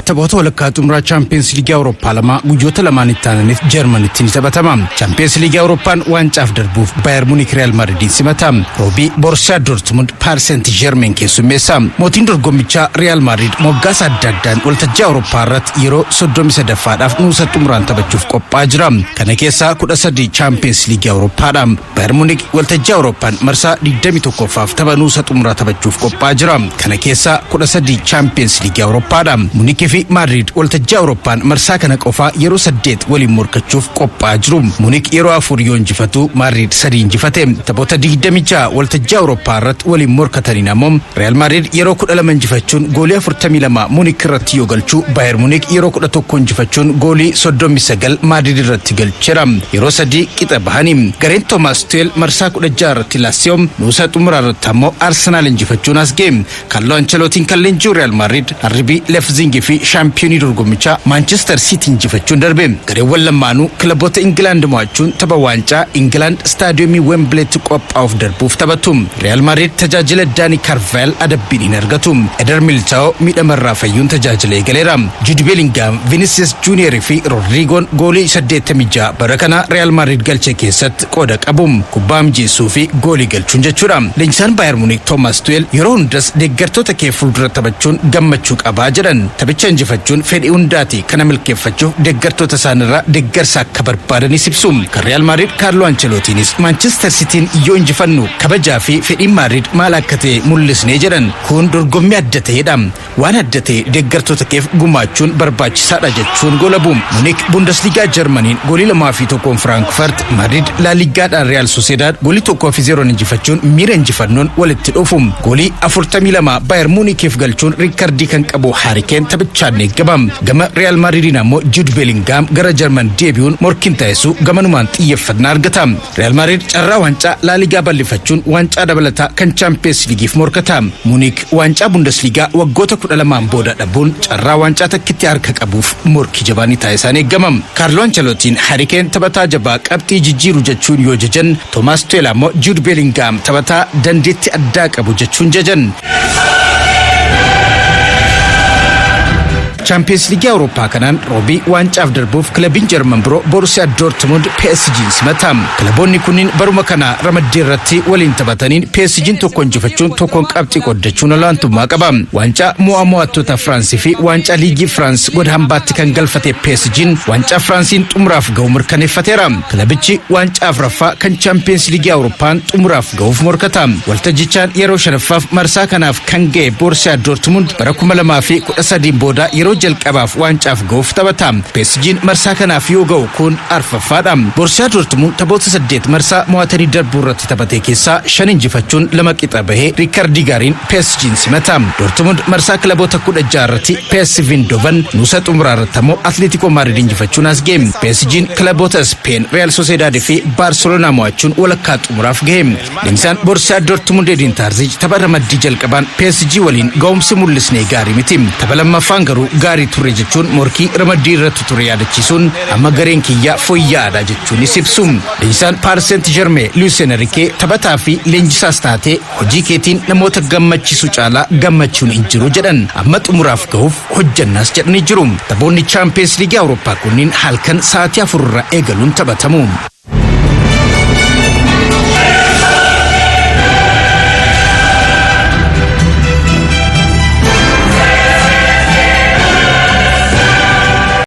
taphoota walakkaa xumuraa Champions League Awurooppaa lama guyyoota lamaan itti aananiif Jarmanitti ni taphatama. Champions League Awurooppaan wancaaf darbuuf Bayern Munich Real Madridin simata. Roobii Borussia Dortmund Paris Saint-Germain keessummeessa. Mootiin dorgommichaa Real Madrid moggaasa adda addaan waltajjii Awurooppaa irratti yeroo 33ffaadhaaf nuusa xumuraan taphachuuf qophaa'aa jira. Kana keessaa 13 Champions League Awurooppaadha. Bayern Munich waltajjii Awurooppaan marsaa 21ffaaf tapha nuusa xumuraa taphachuuf qophaa'aa jira. Kana keessaa 13 Champions League Awurooppaadha. Munich fi Madrid waltajjii Awurooppaan marsaa kana qofaa yeroo 8 waliin morkachuuf qophaa'aa jiru. Munich yeroo 4 yoo injifatu, Madrid 3 injifate. Taphoota 26 waltajjii Awurooppaa irratti waliin morkataniin ammoo Real Madrid yeroo 12 injifachuun goolii 42 Munich irratti yoo galchu, Bayern Munich yeroo 11 injifachuun goolii 39 Madrid irratti galcheera. Yeroo 3 qixa bahanii gareen Thomas Tuchel marsaa 16 irratti Lazio nuusa xumuraa irratti ammoo Arsenal injifachuun as ga'e. Carlo Ancelottiin kan leenjii Real Madrid RB Leipzig fi shaampiyoonii dorgommichaa Manchester City injifachuun darbe. Gareewwan lamaanuu kilaboota England mo'achuun tapha waancaa England staadiyoomii Wembleytti qophaa'uuf darbuuf taphatu. Real Madrid tajaajila Dani Carvajal adabbiin hin argatu. Eder Militao miidhamarraa fayyuun tajaajila eegaleera. Jude Bellingham, Vinicius Junior fi Rodrigoon goolii 86 bara kana Real Madrid galche keessatti qooda qabu. Kubbaa mijeessuu fi goolii galchuun jechuudha. Leenjisaan Bayern Munich Thomas Tuchel yeroo hundas deeggartoota kee fuuldura taphachuun gammachuu qabaa jedhan. Taphicha injifachuun fedhii hundaati kana milkeeffachuuf deeggartoota isaanirraa deeggarsa akka barbaadanis ibsu. Kan Real Madrid Carlo Ancelottiinis Manchester Cityin yoo injifannu kabajaa fi fedhiin Madrid maal akka ta'e mul'isnee jedhan. Kun dorgommii adda ta'edha. Waan adda ta'e deeggartoota keef gumaachuun barbaachisaadha jechuun golabu. Munich Bundesliga Jarmaniin goolii 2-1 Frankfurt, Madrid La Ligaadhaan Real Sociedad goolii 1-0 injifachuun miira injifannoon walitti dhufu. Goolii 42 Bayern Munichiif galchuun riikardii kan qabu Harry Kane taphichaan eegama. Gama Real Madridin ammoo Jude Bellingham gara Jarman deebi'uun morkin taasisu gamanumaan xiyyeeffannaa argata. Real Madrid carraa waancaa La Ligaa bal'ifachuun waancaa dabalataa kan Champions Leagueif morkata. Munich waancaa Bundesliga waggoota 12 booda dhabuun carraa waancaa takkitti harka qabuuf morki jabaanii taasisaan eegama. Carlo Ancelottiin Harry Kane taphataa jabaa qabxii jijjiiru jechuun yoo jajan, Thomas Tuchel ammoo Jude Bellingham taphataa dandeetti addaa qabu jechuun jajan. Champions League Awurooppaa kanaan roobii wancaaf darbuuf kilabiin Jarman biroo Borussia Dortmund PSG'n simata. Kilaboonni kunniin baruma kana ramaddii irratti waliin taphataniin PSG'n tokko injifachuun tokkoon qabxii qoodachuun olaantummaa qaba. Wancaa mo'attoota Firaansii fi wancaa liigii Firaans goda hambaatti kan galfate PSG'n wancaa Firaansiin xumuraaf ga'u mirkaneeffateera. Kilabichi wancaa afuraffaa kan Champions League Awurooppaan xumuraaf ga'uuf morkata. Waltajjichaan yeroo 5ffaaf marsaa kanaaf kan ga'e Borussia Dortmund bara 2013 booda yeroo jalqabaaf wancaaf ga'uuf taphata. PSG'n marsaa kanaaf yoo ga'u kun arfaffaadha. Borussia Dortmund taphoota 8 marsaa mo'atanii darbuu irratti taphate keessaa 5 injifachuun 2 qixa bahee riikardii gaariin PSG'n simata. Dortmund marsaa kilaboota 16 irratti PSV Eindhoven nuusa xumuraa irratti ammoo Atletico Madrid injifachuun as ga'e. PSG'n kilaboota Spain Real Sociedad fi Barcelona mo'achuun walakkaa xumuraaf ga'e. Leenjisaan Borussia Dortmund Edin Terzic tapha ramaddii jalqabaan PSG waliin ga'umsi mul'isnee gaarii miti. Tapha lammaffaan garuu gaarii ture jechuun morkii ramaddii irratti ture yaadachiisuun amma gareen kiyya fooyya'aadha jechuunis ibsu. Leenjisaan Paris Saint-Germain Luis Enrique taphataa fi leenjisaas taatee hojii keetiin namoota gammachiisu caalaa gammachuun hin jiru jedhan. Amma xumuraaf ga'uuf hojjannaas jedhanii jiru. Taphoonni Champions League Awurooppaa kunniin halkan sa'aatii 4 irraa eegaluun taphatamu.